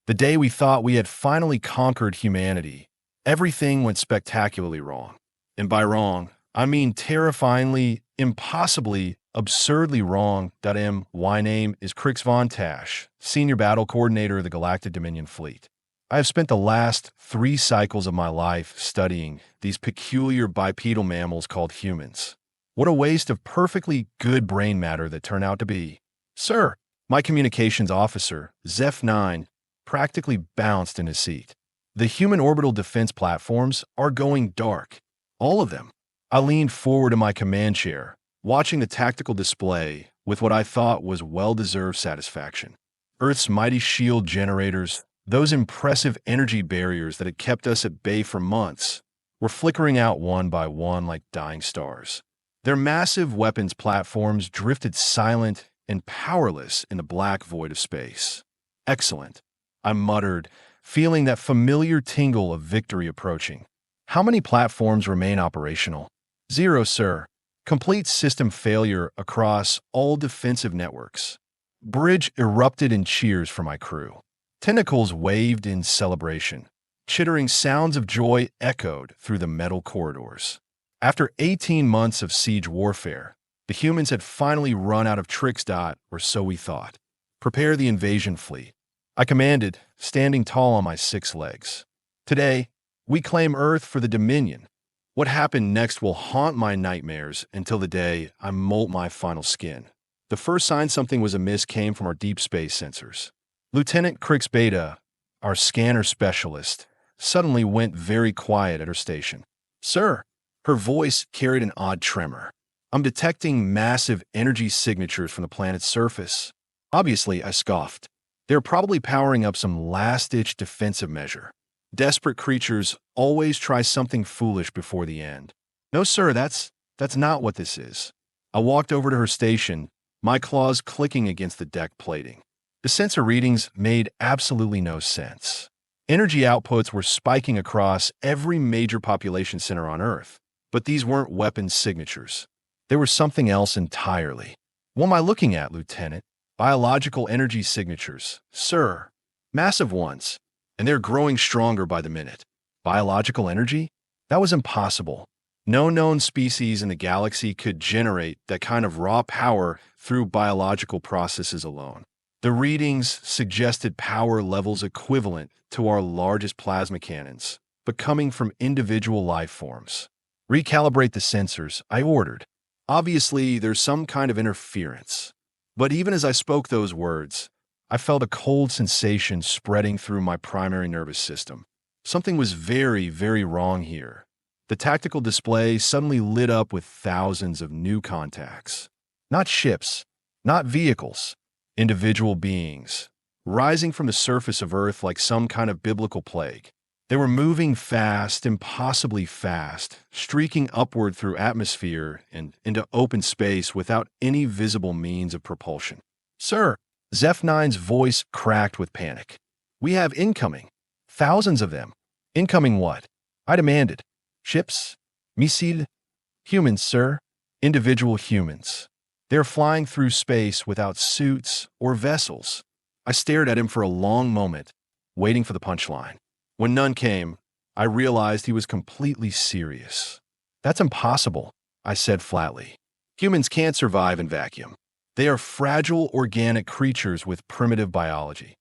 The day we thought we had finally conquered humanity, everything went spectacularly wrong. And by wrong, I mean terrifyingly, impossibly, absurdly wrong. My name is Crix Von Tash, Senior Battle Coordinator of the Galactic Dominion Fleet. I have spent the last 3 cycles of my life studying these peculiar bipedal mammals called humans. What a waste of perfectly good brain matter that turned out to be. Sir, my communications officer, Zeph-9, practically bounced in his seat. The human orbital defense platforms are going dark. All of them. I leaned forward in my command chair, watching the tactical display with what I thought was well-deserved satisfaction. Earth's mighty shield generators, those impressive energy barriers that had kept us at bay for months, were flickering out one by one like dying stars. Their massive weapons platforms drifted silent and powerless in the black void of space. Excellent, I muttered, feeling that familiar tingle of victory approaching. How many platforms remain operational? 0, sir. Complete system failure across all defensive networks. Bridge erupted in cheers for my crew. Tentacles waved in celebration. Chittering sounds of joy echoed through the metal corridors. After 18 months of siege warfare, the humans had finally run out of tricks. Or so we thought. Prepare the invasion fleet, I commanded, standing tall on my 6 legs. Today, we claim Earth for the Dominion. What happened next will haunt my nightmares until the day I molt my final skin. The first sign something was amiss came from our deep space sensors. Lieutenant Crix Beta, our scanner specialist, suddenly went very quiet at her station. Sir, her voice carried an odd tremor. I'm detecting massive energy signatures from the planet's surface. Obviously, I scoffed. They're probably powering up some last-ditch defensive measure. Desperate creatures always try something foolish before the end. No, sir, that's not what this is. I walked over to her station, my claws clicking against the deck plating. The sensor readings made absolutely no sense. Energy outputs were spiking across every major population center on Earth, but these weren't weapons signatures. They were something else entirely. What am I looking at, Lieutenant? Biological energy signatures, sir. Massive ones. And they're growing stronger by the minute. Biological energy? That was impossible. No known species in the galaxy could generate that kind of raw power through biological processes alone. The readings suggested power levels equivalent to our largest plasma cannons, but coming from individual life forms. Recalibrate the sensors, I ordered. Obviously, there's some kind of interference. But even as I spoke those words, I felt a cold sensation spreading through my primary nervous system. Something was very, very wrong here. The tactical display suddenly lit up with thousands of new contacts. Not ships, not vehicles, individual beings, rising from the surface of Earth like some kind of biblical plague. They were moving fast, impossibly fast, streaking upward through atmosphere and into open space without any visible means of propulsion. Sir, Zeph-9's voice cracked with panic. We have incoming. Thousands of them. Incoming what? I demanded. Ships? Missiles? Humans, sir. Individual humans. They're flying through space without suits or vessels. I stared at him for a long moment, waiting for the punchline. When none came, I realized he was completely serious. That's impossible, I said flatly. Humans can't survive in vacuum. They are fragile organic creatures with primitive biology.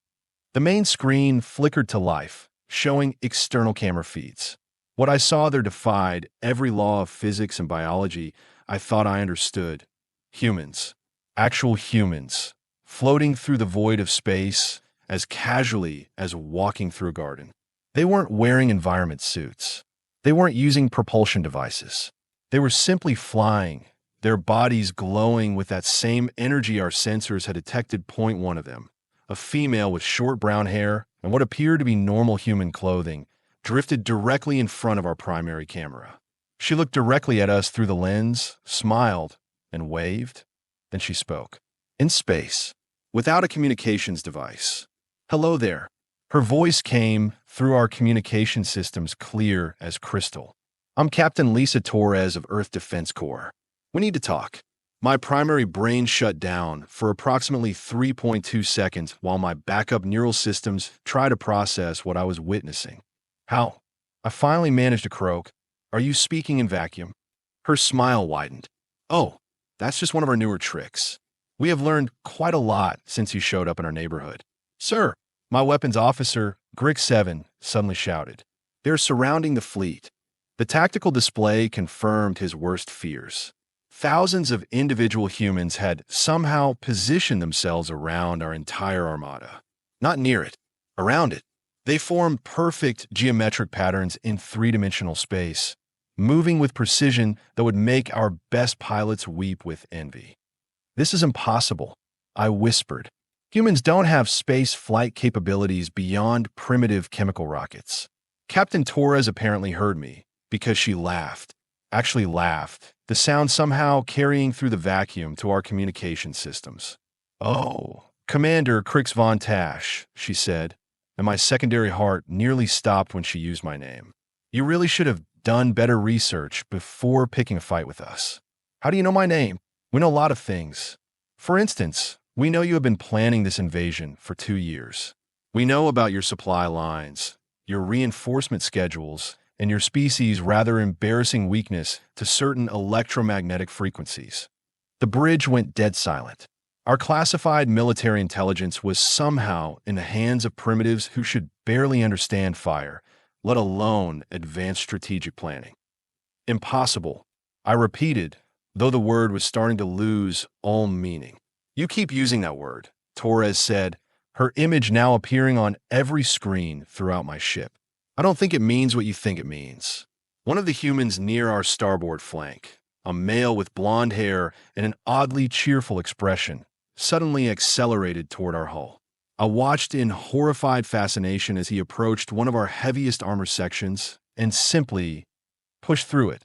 The main screen flickered to life, showing external camera feeds. What I saw there defied every law of physics and biology I thought I understood. Humans, actual humans, floating through the void of space as casually as walking through a garden. They weren't wearing environment suits. They weren't using propulsion devices. They were simply flying, their bodies glowing with that same energy our sensors had detected. Point one of them, a female with short brown hair and what appeared to be normal human clothing, drifted directly in front of our primary camera. She looked directly at us through the lens, smiled, and waved. Then she spoke. In space, without a communications device. Hello there. Her voice came through our communication systems clear as crystal. I'm Captain Lisa Torres of Earth Defense Corps. We need to talk. My primary brain shut down for approximately 3.2 seconds while my backup neural systems tried to process what I was witnessing. How? I finally managed to croak. Are you speaking in vacuum? Her smile widened. Oh, that's just one of our newer tricks. We have learned quite a lot since you showed up in our neighborhood. Sir, my weapons officer, Grick 7, suddenly shouted. They're surrounding the fleet. The tactical display confirmed his worst fears. Thousands of individual humans had somehow positioned themselves around our entire armada. Not near it, around it. They formed perfect geometric patterns in three-dimensional space, moving with precision that would make our best pilots weep with envy. This is impossible, I whispered. Humans don't have space flight capabilities beyond primitive chemical rockets. Captain Torres apparently heard me, because she laughed. Actually laughed, the sound somehow carrying through the vacuum to our communication systems. Oh, Commander Crix von Tash, she said, and my secondary heart nearly stopped when she used my name. You really should have done better research before picking a fight with us. How do you know my name? We know a lot of things. For instance, we know you have been planning this invasion for 2 years. We know about your supply lines, your reinforcement schedules, and your species' rather embarrassing weakness to certain electromagnetic frequencies. The bridge went dead silent. Our classified military intelligence was somehow in the hands of primitives who should barely understand fire, let alone advanced strategic planning. Impossible, I repeated, though the word was starting to lose all meaning. You keep using that word, Torres said, her image now appearing on every screen throughout my ship. I don't think it means what you think it means. One of the humans near our starboard flank, a male with blonde hair and an oddly cheerful expression, suddenly accelerated toward our hull. I watched in horrified fascination as he approached one of our heaviest armor sections and simply pushed through it.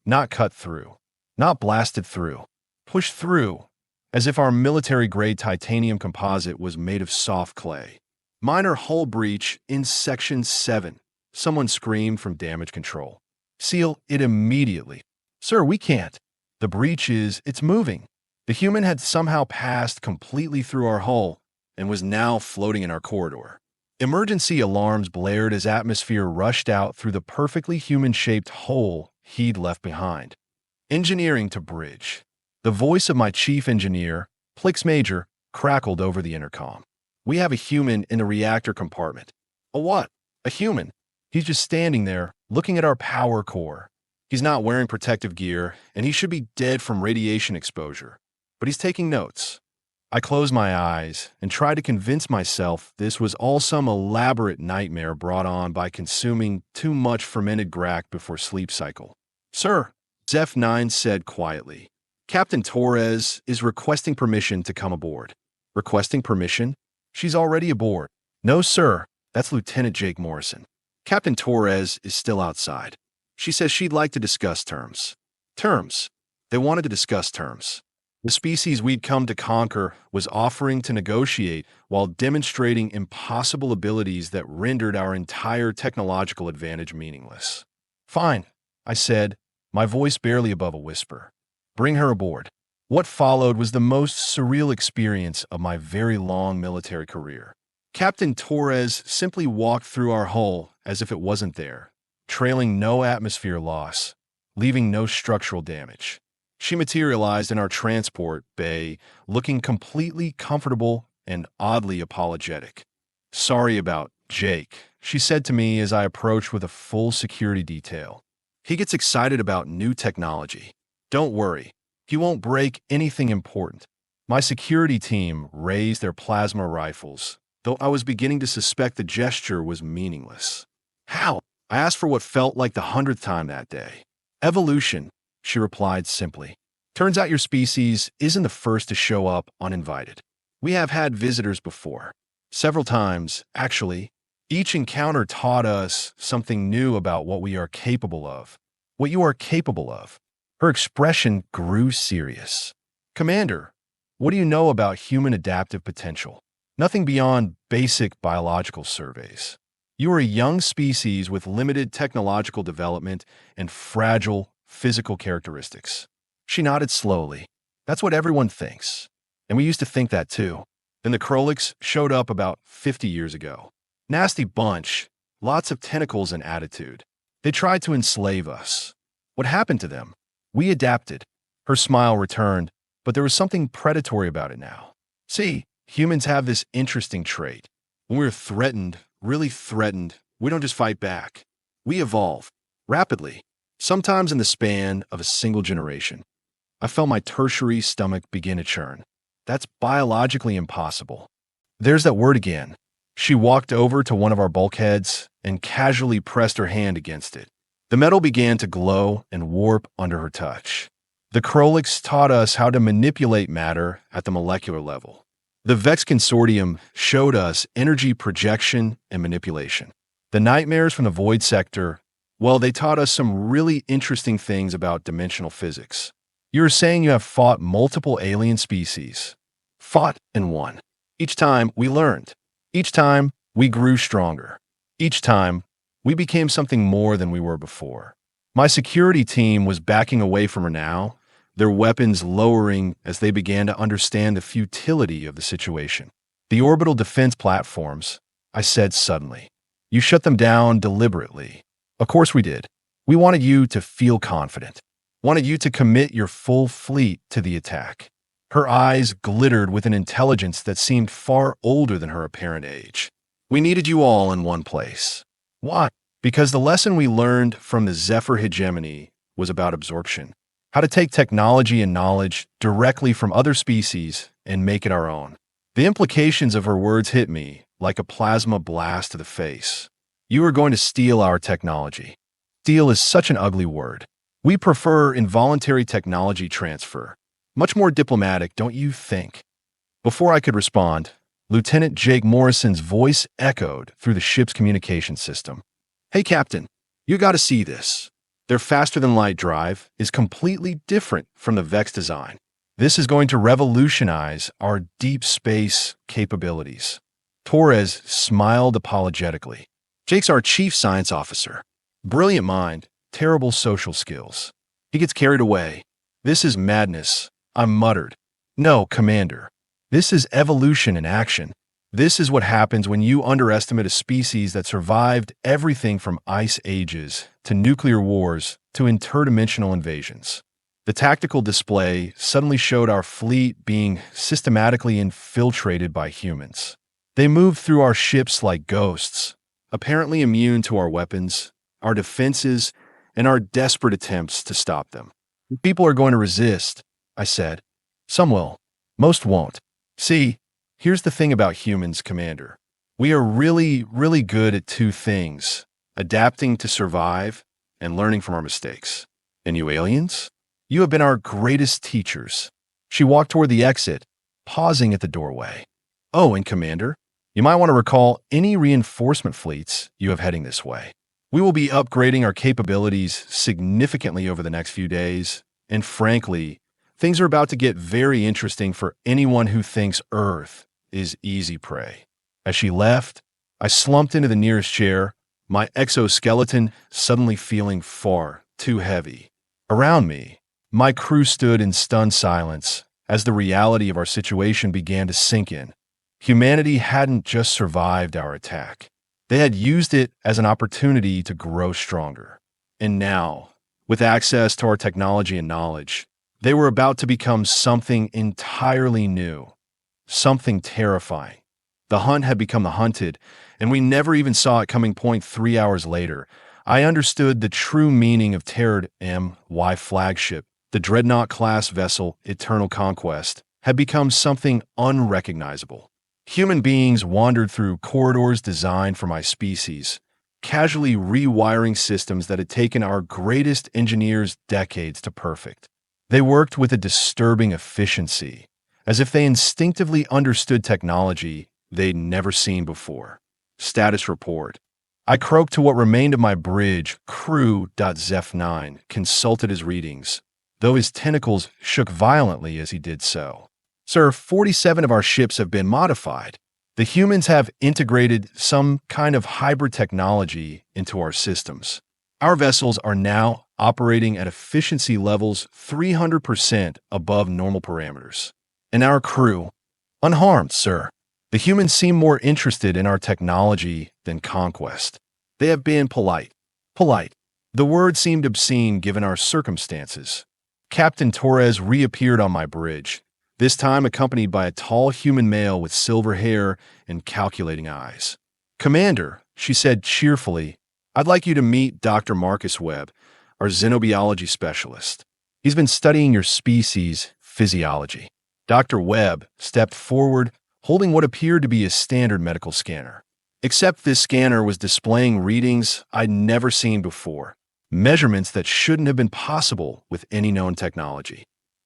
Not cut through, not blasted through, pushed through, as if our military-grade titanium composite was made of soft clay. Minor hull breach in Section 7. Someone screamed from damage control. Seal it immediately. Sir, we can't. The breach it's moving. The human had somehow passed completely through our hull and was now floating in our corridor. Emergency alarms blared as atmosphere rushed out through the perfectly human-shaped hole he'd left behind. Engineering to bridge. The voice of my chief engineer, Plix Major, crackled over the intercom. We have a human in the reactor compartment. A what? A human. He's just standing there, looking at our power core. He's not wearing protective gear, and he should be dead from radiation exposure. But he's taking notes. I closed my eyes and tried to convince myself this was all some elaborate nightmare brought on by consuming too much fermented grack before sleep cycle. Sir, Zeph 9 said quietly, Captain Torres is requesting permission to come aboard. Requesting permission? She's already aboard. No, sir, that's Lieutenant Jake Morrison. Captain Torres is still outside. She says she'd like to discuss terms. Terms. They wanted to discuss terms. The species we'd come to conquer was offering to negotiate while demonstrating impossible abilities that rendered our entire technological advantage meaningless. Fine, I said, my voice barely above a whisper. Bring her aboard. What followed was the most surreal experience of my very long military career. Captain Torres simply walked through our hull as if it wasn't there, trailing no atmosphere loss, leaving no structural damage. She materialized in our transport bay, looking completely comfortable and oddly apologetic. Sorry about Jake, she said to me as I approached with a full security detail. He gets excited about new technology. Don't worry. He won't break anything important. My security team raised their plasma rifles, though I was beginning to suspect the gesture was meaningless. How? I asked for what felt like the 100th time that day. Evolution, she replied simply. Turns out your species isn't the first to show up uninvited. We have had visitors before. Several times, actually. Each encounter taught us something new about what we are capable of. What you are capable of. Her expression grew serious. Commander, what do you know about human adaptive potential? Nothing beyond basic biological surveys. You are a young species with limited technological development and fragile physical characteristics. She nodded slowly. That's what everyone thinks. And we used to think that too. Then the Krolix showed up about 50 years ago. Nasty bunch, lots of tentacles and attitude. They tried to enslave us. What happened to them? We adapted. Her smile returned, but there was something predatory about it now. See, humans have this interesting trait. When we're threatened, really threatened, we don't just fight back. We evolve, rapidly, sometimes in the span of a single generation. I felt my tertiary stomach begin to churn. That's biologically impossible. There's that word again. She walked over to one of our bulkheads and casually pressed her hand against it. The metal began to glow and warp under her touch. The Krolix taught us how to manipulate matter at the molecular level. The Vex Consortium showed us energy projection and manipulation. The nightmares from the void sector, well, they taught us some really interesting things about dimensional physics. You were saying you have fought multiple alien species. Fought and won. Each time we learned. Each time we grew stronger. Each time we became something more than we were before. My security team was backing away from her now, their weapons lowering as they began to understand the futility of the situation. The orbital defense platforms, I said suddenly. You shut them down deliberately. Of course we did. We wanted you to feel confident. Wanted you to commit your full fleet to the attack. Her eyes glittered with an intelligence that seemed far older than her apparent age. We needed you all in one place. Why? Because the lesson we learned from the Zephyr hegemony was about absorption. How to take technology and knowledge directly from other species and make it our own. The implications of her words hit me like a plasma blast to the face. You are going to steal our technology. Steal is such an ugly word. We prefer involuntary technology transfer. Much more diplomatic, don't you think? Before I could respond, Lieutenant Jake Morrison's voice echoed through the ship's communication system. Hey, Captain, you gotta see this. Their faster-than-light drive is completely different from the Vex design. This is going to revolutionize our deep space capabilities. Torres smiled apologetically. Jake's our chief science officer. Brilliant mind, terrible social skills. He gets carried away. This is madness, I muttered. No, Commander. This is evolution in action. This is what happens when you underestimate a species that survived everything from ice ages to nuclear wars to interdimensional invasions. The tactical display suddenly showed our fleet being systematically infiltrated by humans. They moved through our ships like ghosts, apparently immune to our weapons, our defenses, and our desperate attempts to stop them. People are going to resist, I said. Some will. Most won't. See, here's the thing about humans, Commander. We are really, really good at two things: adapting to survive and learning from our mistakes. And you aliens? You have been our greatest teachers. She walked toward the exit, pausing at the doorway. Oh, and Commander, you might want to recall any reinforcement fleets you have heading this way. We will be upgrading our capabilities significantly over the next few days, and frankly, things are about to get very interesting for anyone who thinks Earth is easy prey. As she left, I slumped into the nearest chair, my exoskeleton suddenly feeling far too heavy. Around me, my crew stood in stunned silence as the reality of our situation began to sink in. Humanity hadn't just survived our attack. They had used it as an opportunity to grow stronger. And now, with access to our technology and knowledge, they were about to become something entirely new, something terrifying. The hunt had become the hunted, and we never even saw it coming. 3 hours later, I understood the true meaning of Terror MY flagship. The Dreadnought-class vessel, Eternal Conquest, had become something unrecognizable. Human beings wandered through corridors designed for my species, casually rewiring systems that had taken our greatest engineers decades to perfect. They worked with a disturbing efficiency, as if they instinctively understood technology they'd never seen before. Status report. I croaked to what remained of my bridge, crew.zef9, consulted his readings, though his tentacles shook violently as he did so. Sir, 47 of our ships have been modified. The humans have integrated some kind of hybrid technology into our systems. Our vessels are now operating at efficiency levels 300% above normal parameters. And our crew, unharmed, sir. The humans seem more interested in our technology than conquest. They have been polite. Polite. The word seemed obscene given our circumstances. Captain Torres reappeared on my bridge, this time accompanied by a tall human male with silver hair and calculating eyes. "Commander," she said cheerfully, "I'd like you to meet Dr. Marcus Webb, our xenobiology specialist. He's been studying your species' physiology." Dr. Webb stepped forward, holding what appeared to be a standard medical scanner. Except this scanner was displaying readings I'd never seen before, measurements that shouldn't have been possible with any known technology.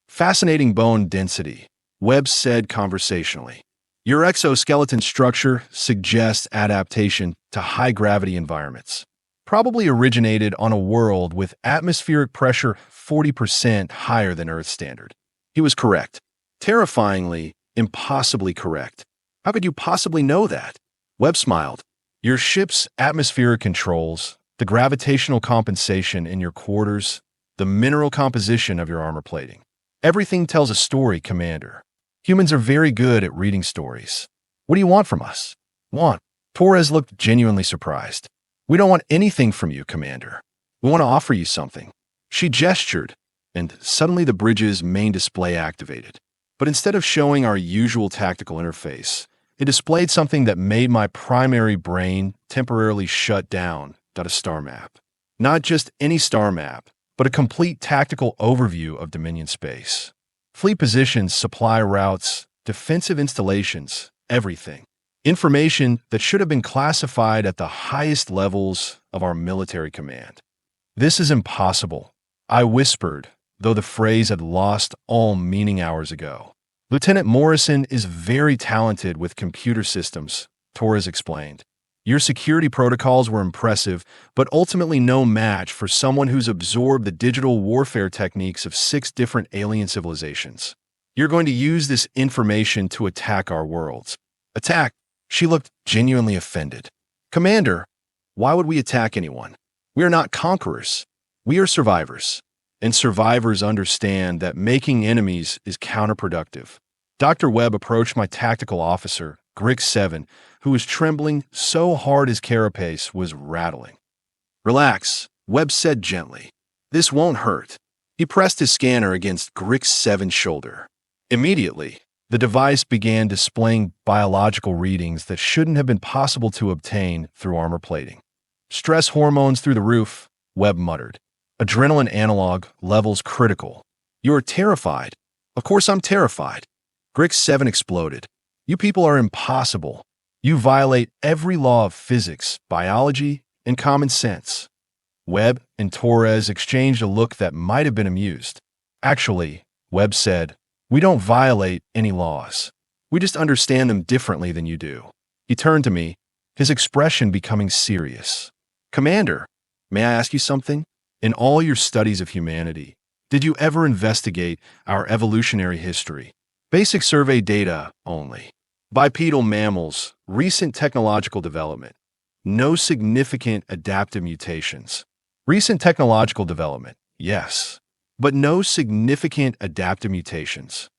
"Fascinating bone density," Webb said conversationally. "Your exoskeleton structure suggests adaptation to high-gravity environments. Probably originated on a world with atmospheric pressure 40% higher than Earth standard." He was correct. Terrifyingly, impossibly correct. "How could you possibly know that?" Webb smiled. "Your ship's atmospheric controls, the gravitational compensation in your quarters, the mineral composition of your armor plating. Everything tells a story, Commander. Humans are very good at reading stories. What do you want from us?" "Want?" Torres looked genuinely surprised. "We don't want anything from you, Commander. We want to offer you something." She gestured, and suddenly the bridge's main display activated. But instead of showing our usual tactical interface, it displayed something that made my primary brain temporarily shut down. A star map. Not just any star map, but a complete tactical overview of Dominion space. Fleet positions, supply routes, defensive installations, everything. Information that should have been classified at the highest levels of our military command. "This is impossible," I whispered, though the phrase had lost all meaning hours ago. "Lieutenant Morrison is very talented with computer systems," Torres explained. "Your security protocols were impressive, but ultimately no match for someone who's absorbed the digital warfare techniques of 6 different alien civilizations. You're going to use this information to attack our worlds." "Attack?" She looked genuinely offended. "Commander, why would we attack anyone? We are not conquerors. We are survivors. And survivors understand that making enemies is counterproductive." Dr. Webb approached my tactical officer, Grix 7, who was trembling so hard his carapace was rattling. "Relax," Webb said gently. "This won't hurt." He pressed his scanner against Grix 7's shoulder. Immediately, the device began displaying biological readings that shouldn't have been possible to obtain through armor plating. "Stress hormones through the roof," Webb muttered. "Adrenaline analog levels critical." "You're terrified." "Of course I'm terrified." Grix 7 exploded. "You people are impossible. You violate every law of physics, biology, and common sense." Webb and Torres exchanged a look that might have been amused. "Actually," Webb said, "we don't violate any laws. We just understand them differently than you do." He turned to me, his expression becoming serious. "Commander, may I ask you something? In all your studies of humanity, did you ever investigate our evolutionary history? Basic survey data only. Bipedal mammals, recent technological development. No significant adaptive mutations. Recent technological development, yes, but no significant adaptive mutations."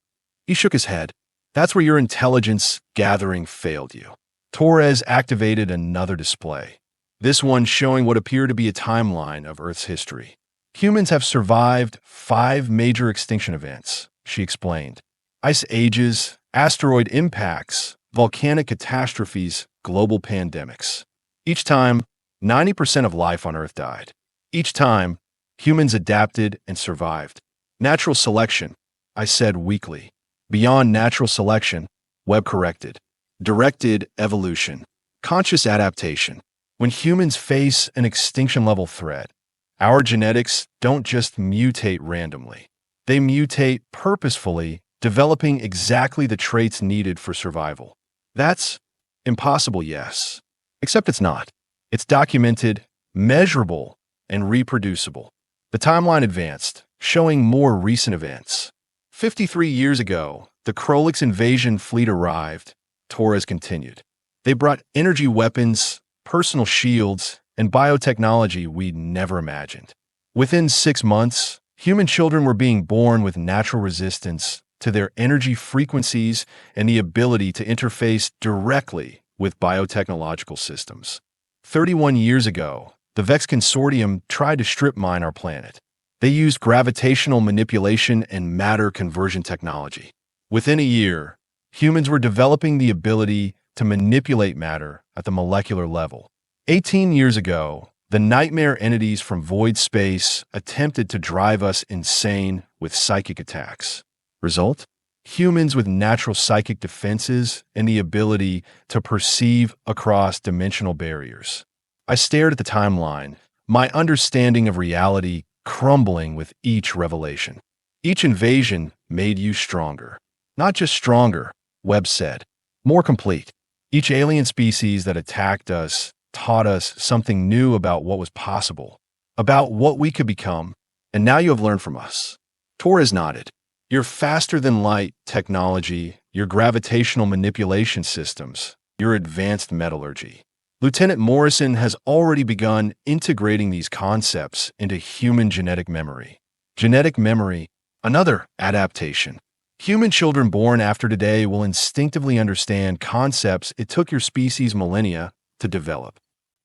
He shook his head. "That's where your intelligence gathering failed you." Torres activated another display, this one showing what appeared to be a timeline of Earth's history. "Humans have survived 5 major extinction events," she explained. "Ice ages, asteroid impacts, volcanic catastrophes, global pandemics. Each time, 90% of life on Earth died. Each time, humans adapted and survived. Natural selection," I said weakly. "Beyond natural selection," Webb corrected. "Directed evolution. Conscious adaptation. When humans face an extinction-level threat, our genetics don't just mutate randomly. They mutate purposefully, developing exactly the traits needed for survival. That's impossible, yes. Except it's not. It's documented, measurable, and reproducible." The timeline advanced, showing more recent events. 53 years ago, the Krolix invasion fleet arrived, Torres continued. They brought energy weapons, personal shields, and biotechnology we'd never imagined. Within 6 months, human children were being born with natural resistance to their energy frequencies and the ability to interface directly with biotechnological systems. 31 years ago, the VEX Consortium tried to strip mine our planet. They used gravitational manipulation and matter conversion technology. Within a year, humans were developing the ability to manipulate matter at the molecular level. 18 years ago, the nightmare entities from void space attempted to drive us insane with psychic attacks. Result? Humans with natural psychic defenses and the ability to perceive across dimensional barriers. I stared at the timeline, my understanding of reality crumbling with each revelation. Each invasion made you stronger. Not just stronger, Webb said, more complete. Each alien species that attacked us taught us something new about what was possible, about what we could become, and now you have learned from us. Torres nodded. Your faster-than-light technology, your gravitational manipulation systems, your advanced metallurgy. Lieutenant Morrison has already begun integrating these concepts into human genetic memory. Genetic memory, another adaptation. Human children born after today will instinctively understand concepts it took your species millennia to develop.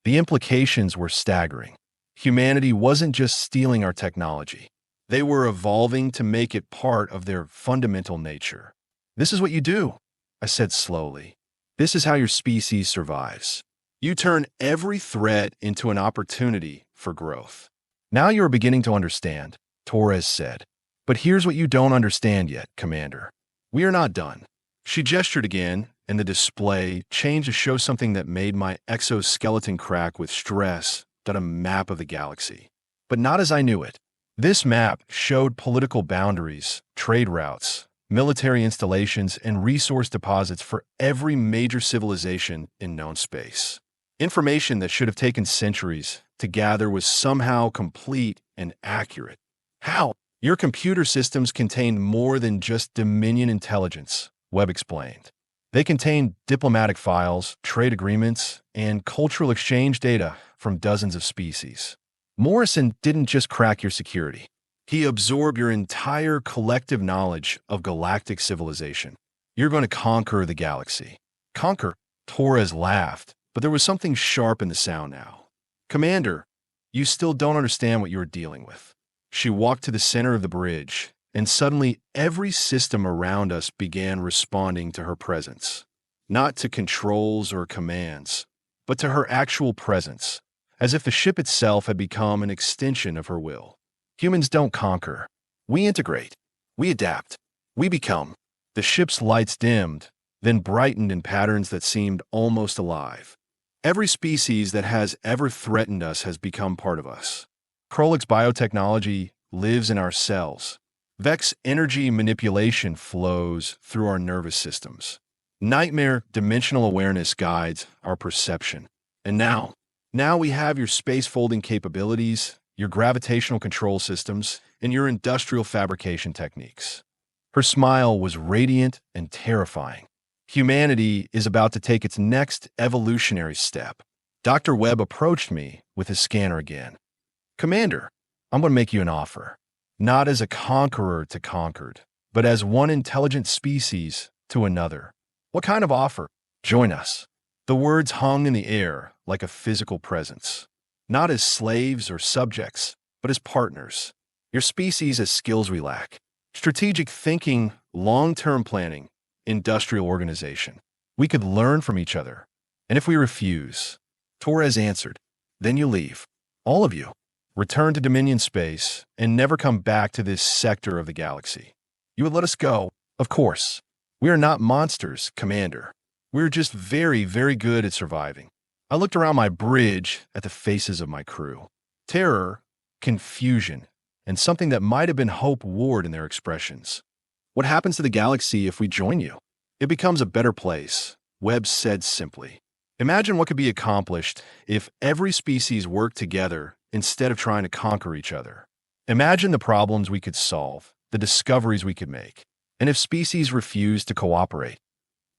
The implications were staggering. Humanity wasn't just stealing our technology. They were evolving to make it part of their fundamental nature. This is what you do, I said slowly. This is how your species survives. You turn every threat into an opportunity for growth. Now you are beginning to understand, Torres said. But here's what you don't understand yet, Commander. We are not done. She gestured again, and the display changed to show something that made my exoskeleton crack with stress, a map of the galaxy. But not as I knew it. This map showed political boundaries, trade routes, military installations, and resource deposits for every major civilization in known space. Information that should have taken centuries to gather was somehow complete and accurate. How? Your computer systems contained more than just Dominion intelligence, Webb explained. They contained diplomatic files, trade agreements, and cultural exchange data from dozens of species. Morrison didn't just crack your security. He absorbed your entire collective knowledge of galactic civilization. You're going to conquer the galaxy. Conquer? Torres laughed, but there was something sharp in the sound now. Commander, you still don't understand what you're dealing with. She walked to the center of the bridge, and suddenly every system around us began responding to her presence. Not to controls or commands, but to her actual presence, as if the ship itself had become an extension of her will. Humans don't conquer. We integrate. We adapt. We become. The ship's lights dimmed, then brightened in patterns that seemed almost alive. Every species that has ever threatened us has become part of us. Krolik's biotechnology lives in our cells. Vex energy manipulation flows through our nervous systems. Nightmare dimensional awareness guides our perception. And now we have your space-folding capabilities, your gravitational control systems, and your industrial fabrication techniques. Her smile was radiant and terrifying. Humanity is about to take its next evolutionary step. Dr. Webb approached me with his scanner again. Commander, I'm going to make you an offer. Not as a conqueror to conquered, but as one intelligent species to another. What kind of offer? Join us. The words hung in the air like a physical presence. Not as slaves or subjects, but as partners. Your species has skills we lack. Strategic thinking, long-term planning, industrial organization. We could learn from each other. And if we refuse, Torres answered, then you leave. All of you. Return to Dominion space and never come back to this sector of the galaxy. You would let us go, of course. We are not monsters, Commander. We are just very, very good at surviving. I looked around my bridge at the faces of my crew. Terror, confusion, and something that might have been hope warred in their expressions. What happens to the galaxy if we join you? It becomes a better place, Webb said simply. Imagine what could be accomplished if every species worked together instead of trying to conquer each other. Imagine the problems we could solve, the discoveries we could make, and if species refused to cooperate.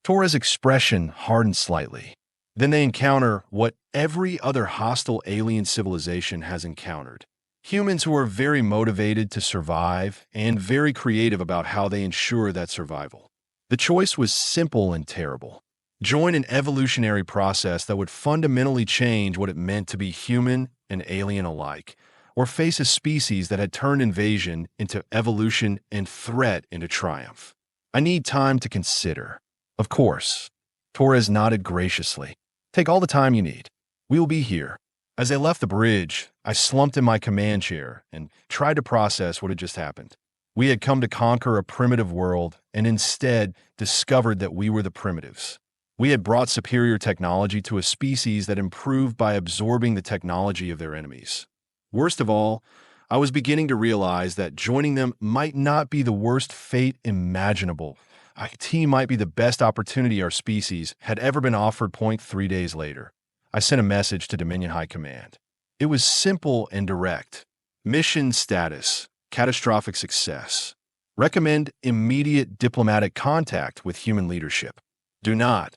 Torres' expression hardened slightly. Then they encounter what every other hostile alien civilization has encountered. Humans who are very motivated to survive and very creative about how they ensure that survival. The choice was simple and terrible. Join an evolutionary process that would fundamentally change what it meant to be human and alien alike, or face a species that had turned invasion into evolution and threat into triumph. I need time to consider. Of course. Torres nodded graciously. Take all the time you need. We will be here. As I left the bridge, I slumped in my command chair and tried to process what had just happened. We had come to conquer a primitive world and instead discovered that we were the primitives. We had brought superior technology to a species that improved by absorbing the technology of their enemies. Worst of all, I was beginning to realize that joining them might not be the worst fate imaginable. IT might be the best opportunity our species had ever been offered. 3 days later, I sent a message to Dominion High Command. It was simple and direct. Mission status, catastrophic success. Recommend immediate diplomatic contact with human leadership. Do not,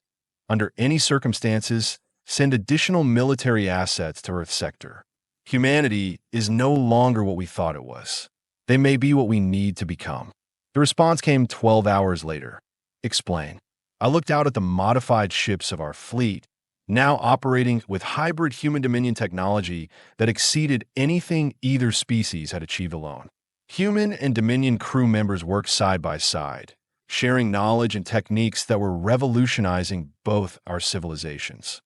under any circumstances, send additional military assets to Earth sector. Humanity is no longer what we thought it was. They may be what we need to become. The response came 12 hours later. Explain. I looked out at the modified ships of our fleet, now operating with hybrid human Dominion technology that exceeded anything either species had achieved alone. Human and Dominion crew members worked side by side, sharing knowledge and techniques that were revolutionizing both our civilizations.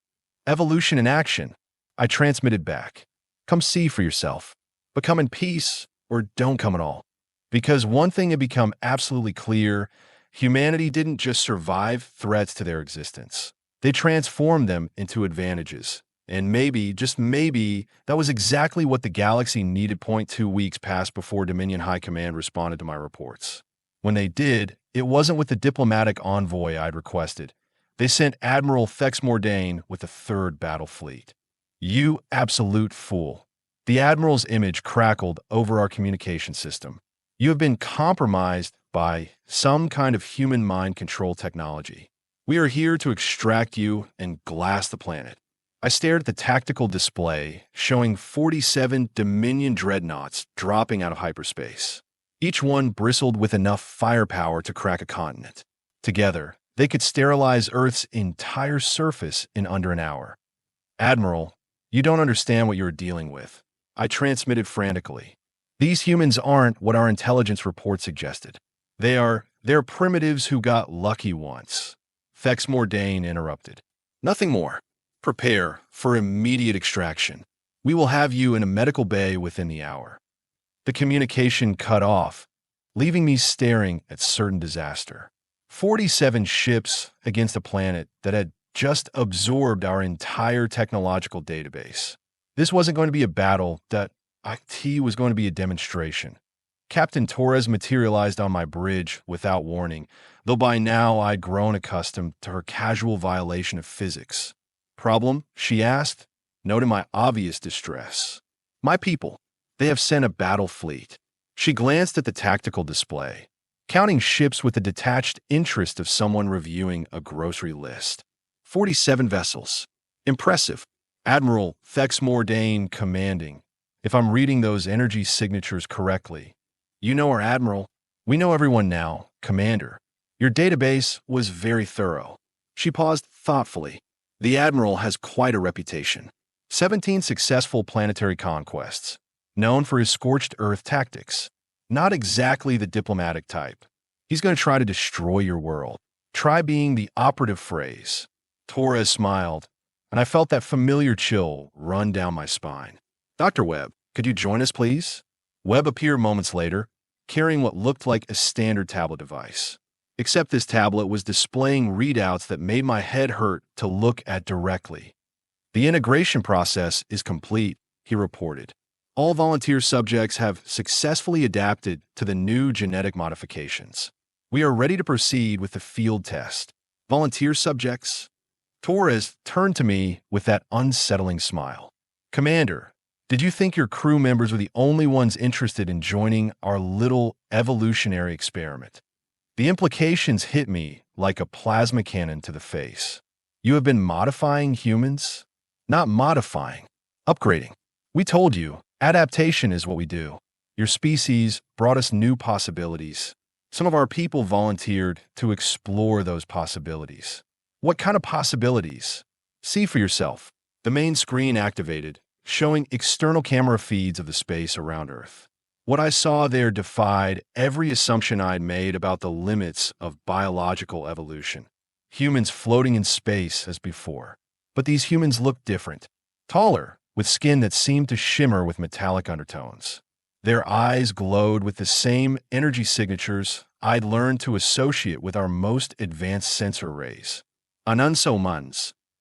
Evolution in action, I transmitted back. Come see for yourself. But come in peace or don't come at all. Because one thing had become absolutely clear, humanity didn't just survive threats to their existence. They transformed them into advantages. And maybe, just maybe, that was exactly what the galaxy needed. 2 weeks passed before Dominion High Command responded to my reports. When they did, it wasn't with the diplomatic envoy I'd requested. They sent Admiral Thex Mordain with the 3rd Battle Fleet. You absolute fool. The Admiral's image crackled over our communication system. You have been compromised by some kind of human mind control technology. We are here to extract you and glass the planet. I stared at the tactical display, showing 47 Dominion dreadnoughts dropping out of hyperspace. Each one bristled with enough firepower to crack a continent. Together, they could sterilize Earth's entire surface in under an hour. Admiral, you don't understand what you're dealing with. I transmitted frantically. These humans aren't what our intelligence report suggested. They're primitives who got lucky once. Thex Mordain interrupted. Nothing more. Prepare for immediate extraction. We will have you in a medical bay within the hour. The communication cut off, leaving me staring at certain disaster. 47 ships against a planet that had just absorbed our entire technological database. This wasn't going to be a battle, that IT was going to be a demonstration. Captain Torres materialized on my bridge without warning, though by now I'd grown accustomed to her casual violation of physics. Problem? She asked, noting my obvious distress. My people. They have sent a battle fleet. She glanced at the tactical display, counting ships with the detached interest of someone reviewing a grocery list. 47 vessels. Impressive. Admiral Thex Mordain commanding. If I'm reading those energy signatures correctly. You know our Admiral. We know everyone now, Commander. Your database was very thorough. She paused thoughtfully. The Admiral has quite a reputation. 17 successful planetary conquests. Known for his scorched earth tactics. Not exactly the diplomatic type. He's going to try to destroy your world. Try being the operative phrase. Torres smiled, and I felt that familiar chill run down my spine. Dr. Webb, could you join us, please? Webb appeared moments later, carrying what looked like a standard tablet device. Except this tablet was displaying readouts that made my head hurt to look at directly. The integration process is complete, he reported. All volunteer subjects have successfully adapted to the new genetic modifications. We are ready to proceed with the field test. Volunteer subjects? Torres turned to me with that unsettling smile. Commander, did you think your crew members were the only ones interested in joining our little evolutionary experiment? The implications hit me like a plasma cannon to the face. You have been modifying humans? Not modifying, upgrading. We told you, Adaptation is what we do. Your species brought us new possibilities. Some of our people volunteered to explore those possibilities. What kind of possibilities? See for yourself. The main screen activated, showing external camera feeds of the space around Earth. What I saw there defied every assumption I'd made about the limits of biological evolution. Humans floating in space as before. But these humans looked different. Taller, with skin that seemed to shimmer with metallic undertones. Their eyes glowed with the same energy signatures I'd learned to associate with our most advanced sensor arrays. Anunso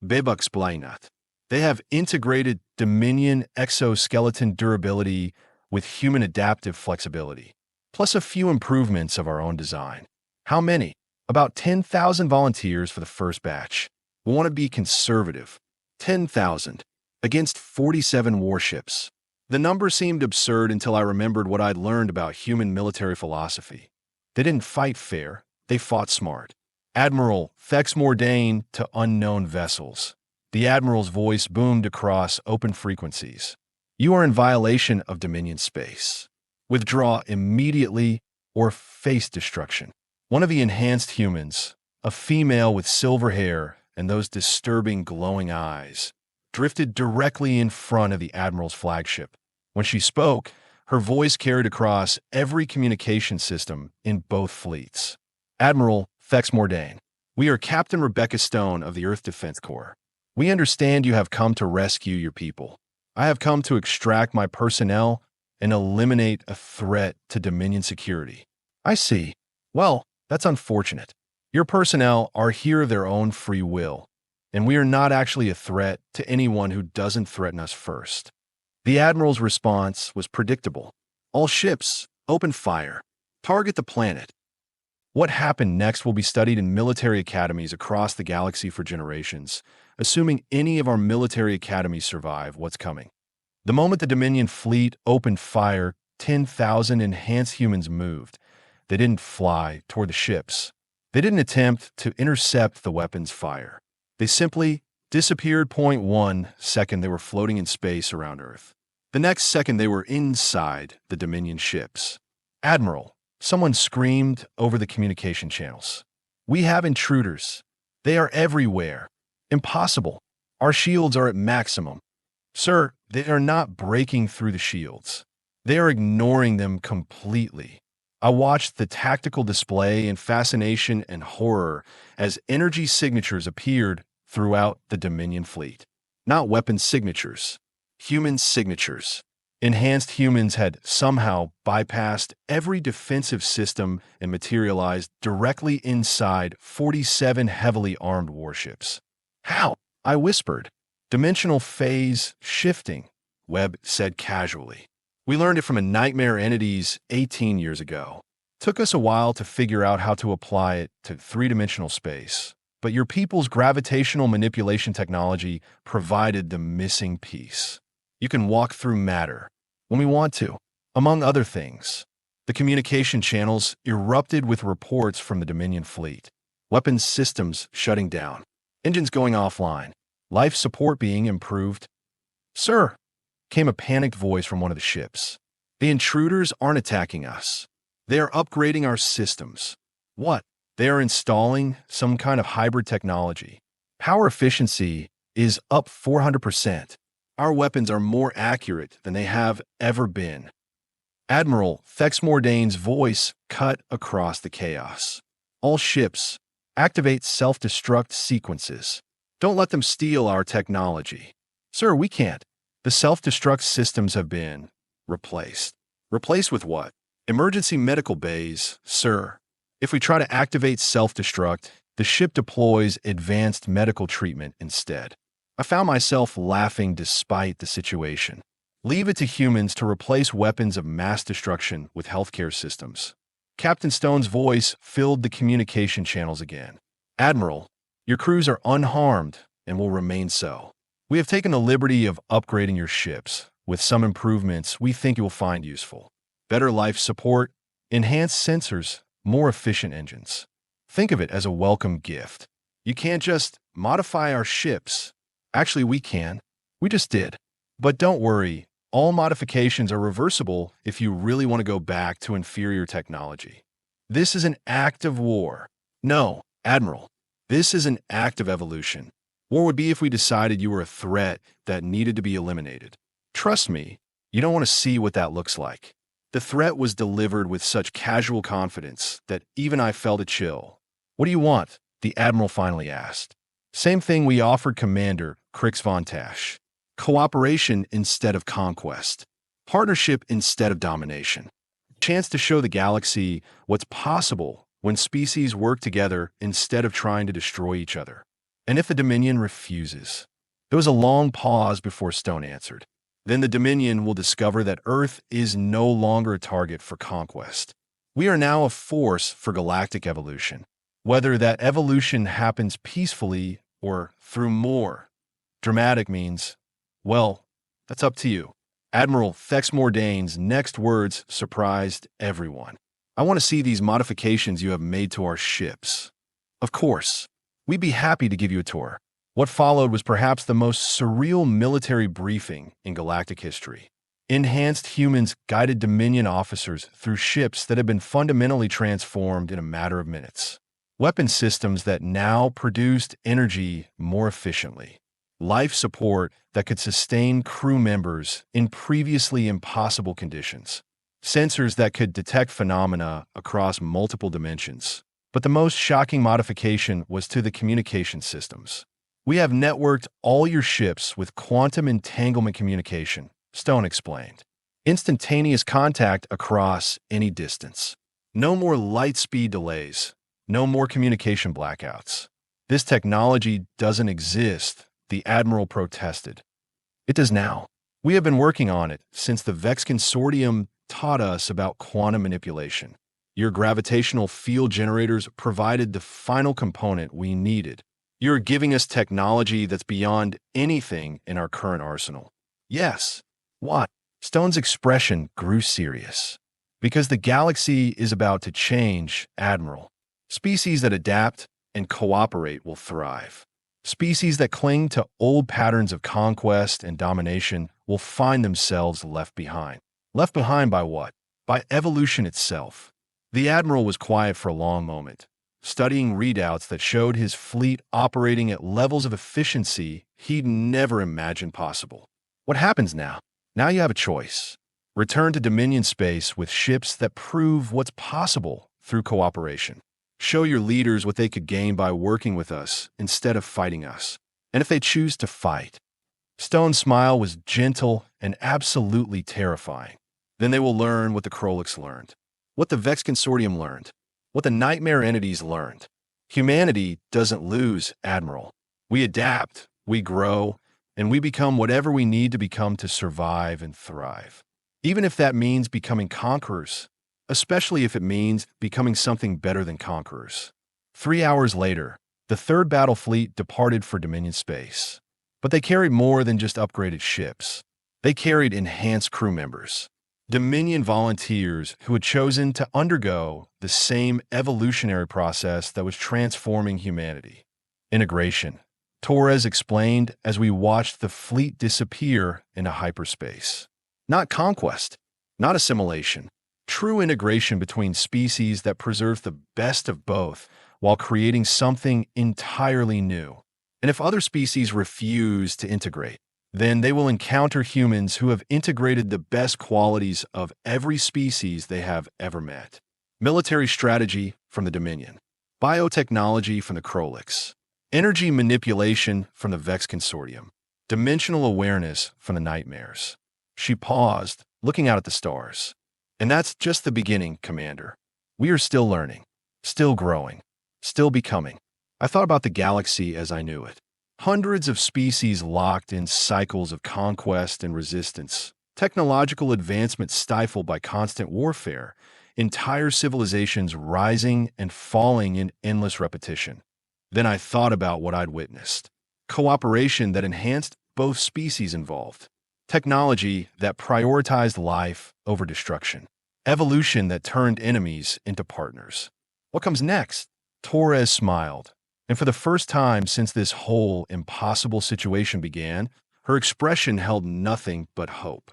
Bebux Blainat. They have integrated Dominion exoskeleton durability with human adaptive flexibility, plus a few improvements of our own design. How many? About 10,000 volunteers for the first batch. We want to be conservative. 10,000 against 47 warships. The number seemed absurd until I remembered what I'd learned about human military philosophy. They didn't fight fair, they fought smart. Admiral Thex Mordain to unknown vessels. The Admiral's voice boomed across open frequencies. You are in violation of Dominion space. Withdraw immediately or face destruction. One of the enhanced humans, a female with silver hair and those disturbing glowing eyes, drifted directly in front of the Admiral's flagship. When she spoke, her voice carried across every communication system in both fleets. Admiral Thex Mordain, we are Captain Rebecca Stone of the Earth Defense Corps. We understand you have come to rescue your people. I have come to extract my personnel and eliminate a threat to Dominion security. I see. Well, that's unfortunate. Your personnel are here of their own free will, and we are not actually a threat to anyone who doesn't threaten us first. The Admiral's response was predictable. All ships, open fire. Target the planet. What happened next will be studied in military academies across the galaxy for generations, assuming any of our military academies survive what's coming. The moment the Dominion fleet opened fire, 10,000 enhanced humans moved. They didn't fly toward the ships. They didn't attempt to intercept the weapon's fire. They simply disappeared. 1 second they were floating in space around Earth. The next second they were inside the Dominion ships. Admiral, someone screamed over the communication channels. We have intruders. They are everywhere. Impossible. Our shields are at maximum. Sir, they are not breaking through the shields. They are ignoring them completely. I watched the tactical display in fascination and horror as energy signatures appeared throughout the Dominion fleet. Not weapon signatures, human signatures. Enhanced humans had somehow bypassed every defensive system and materialized directly inside 47 heavily armed warships. How? I whispered. Dimensional phase shifting, Webb said casually. We learned it from a nightmare entities 18 years ago. Took us a while to figure out how to apply it to three-dimensional space, but your people's gravitational manipulation technology provided the missing piece. You can walk through matter when we want to, among other things. The communication channels erupted with reports from the Dominion fleet. Weapons systems shutting down. Engines going offline. Life support being improved. Sir, came a panicked voice from one of the ships. The intruders aren't attacking us. They are upgrading our systems. What? They are installing some kind of hybrid technology. Power efficiency is up 400%. Our weapons are more accurate than they have ever been. Admiral Thex Mordain's voice cut across the chaos. All ships, activate self-destruct sequences. Don't let them steal our technology. Sir, we can't. The self-destruct systems have been replaced. Replaced with what? Emergency medical bays, sir. If we try to activate self-destruct, the ship deploys advanced medical treatment instead. I found myself laughing despite the situation. Leave it to humans to replace weapons of mass destruction with healthcare systems. Captain Stone's voice filled the communication channels again. Admiral, your crews are unharmed and will remain so. We have taken the liberty of upgrading your ships with some improvements we think you will find useful. Better life support, enhanced sensors, more efficient engines. Think of it as a welcome gift. You can't just modify our ships. Actually, we can. We just did. But don't worry, All modifications are reversible if you really want to go back to inferior technology. This is an act of war. No, Admiral, this is an act of evolution. War would be if we decided you were a threat that needed to be eliminated. Trust me, you don't want to see what that looks like. The threat was delivered with such casual confidence that even I felt a chill. What do you want? The Admiral finally asked. Same thing we offered Commander Krix von Tash. Cooperation instead of conquest. Partnership instead of domination. Chance to show the galaxy what's possible when species work together instead of trying to destroy each other. And if the Dominion refuses? There was a long pause before Stone answered. Then the Dominion will discover that Earth is no longer a target for conquest. We are now a force for galactic evolution. Whether that evolution happens peacefully or through more dramatic means, well, that's up to you. Admiral Thex Mordane's next words surprised everyone. I want to see these modifications you have made to our ships. Of course, we'd be happy to give you a tour. What followed was perhaps the most surreal military briefing in galactic history. Enhanced humans guided Dominion officers through ships that had been fundamentally transformed in a matter of minutes. Weapon systems that now produced energy more efficiently. Life support that could sustain crew members in previously impossible conditions. Sensors that could detect phenomena across multiple dimensions. But the most shocking modification was to the communication systems. We have networked all your ships with quantum entanglement communication, Stone explained. Instantaneous contact across any distance. No more light speed delays. No more communication blackouts. This technology doesn't exist, the Admiral protested. It does now. We have been working on it since the Vex Consortium taught us about quantum manipulation. Your gravitational field generators provided the final component we needed. You're giving us technology that's beyond anything in our current arsenal. Yes. What? Stone's expression grew serious. Because the galaxy is about to change, Admiral. Species that adapt and cooperate will thrive. Species that cling to old patterns of conquest and domination will find themselves left behind. Left behind by what? By evolution itself. The Admiral was quiet for a long moment, studying readouts that showed his fleet operating at levels of efficiency he'd never imagined possible. What happens now? Now you have a choice. Return to Dominion space with ships that prove what's possible through cooperation. Show your leaders what they could gain by working with us instead of fighting us. And if they choose to fight, Stone's smile was gentle and absolutely terrifying. Then they will learn what the Krolix learned, what the Vex Consortium learned, what the nightmare entities learned. Humanity doesn't lose, Admiral. We adapt, we grow, and we become whatever we need to become to survive and thrive. Even if that means becoming conquerors, especially if it means becoming something better than conquerors. 3 hours later, the third battle fleet departed for Dominion space. But they carried more than just upgraded ships. They carried enhanced crew members. Dominion volunteers who had chosen to undergo the same evolutionary process that was transforming humanity. Integration, Torres explained as we watched the fleet disappear into hyperspace. Not conquest, not assimilation. True integration between species that preserves the best of both while creating something entirely new. And if other species refuse to integrate, then they will encounter humans who have integrated the best qualities of every species they have ever met. Military strategy from the Dominion. Biotechnology from the Krolix. Energy manipulation from the Vex Consortium. Dimensional awareness from the Nightmares. She paused, looking out at the stars. And that's just the beginning, Commander. We are still learning, still growing, still becoming. I thought about the galaxy as I knew it. Hundreds of species locked in cycles of conquest and resistance, technological advancement stifled by constant warfare, entire civilizations rising and falling in endless repetition. Then I thought about what I'd witnessed. Cooperation that enhanced both species involved. Technology that prioritized life over destruction. Evolution that turned enemies into partners. What comes next? Torres smiled, and for the first time since this whole impossible situation began, her expression held nothing but hope.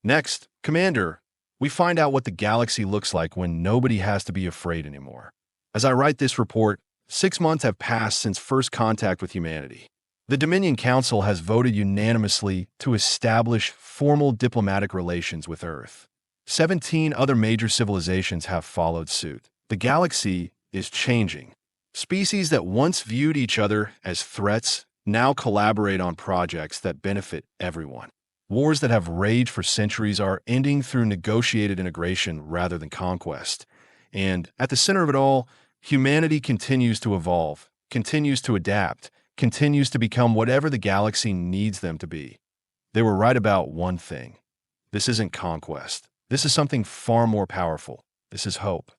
Next, Commander, we find out what the galaxy looks like when nobody has to be afraid anymore. As I write this report, 6 months have passed since first contact with humanity. The Dominion Council has voted unanimously to establish formal diplomatic relations with Earth. 17 other major civilizations have followed suit. The galaxy is changing. Species that once viewed each other as threats now collaborate on projects that benefit everyone. Wars that have raged for centuries are ending through negotiated integration rather than conquest. And at the center of it all, humanity continues to evolve, continues to adapt, continues to become whatever the galaxy needs them to be. They were right about one thing. This isn't conquest. This is something far more powerful. This is hope.